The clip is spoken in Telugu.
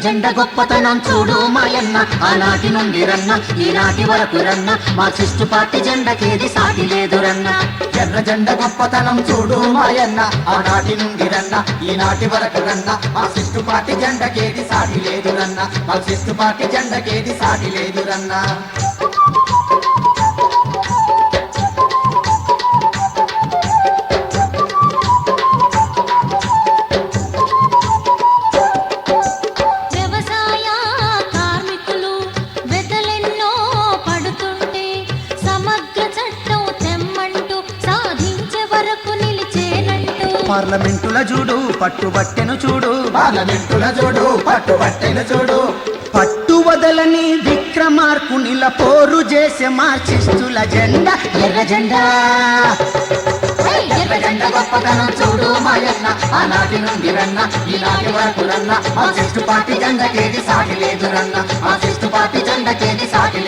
జెండ గొప్పతనం చూడు మాయన్న, ఆనాటి నుండి రన్న ఈనాటి వరకు రన్న, మార్క్సిస్టు పార్టీ జెండకేది సాటి లేదు రన్న. ఎర్ర జెండ గొప్పతనం చూడు మాయన్న, ఆనాటి నుండి రన్న ఈనాటి వరకు రన్న, మార్క్సిస్టు పార్టీ జెండకేది సాటి లేదు రన్న, మార్క్సిస్టు పార్టీ జెండకేది సాటి లేదు రన్న. పార్లమెంటుల చూడు పట్టుబట్టెను చూడు, పార్లమెంటుల చూడు పట్టుబట్టెను చూడు, పట్టు వదలని విక్రమార్కునిల పోరు చేసే మార్క్సిస్టుల జెండా ఎర్ర జెండా. ఎర్ర జెండ గొప్పతనం చూడు మాయన్న, ఆనాటి నుండి రన్న ఈనాటి వరకు రన్న, మార్క్సిస్టు పార్టీ జెండకేది సాటి లేదు రన్న, మార్క్సిస్టు పార్టీ జెండకేది సాటి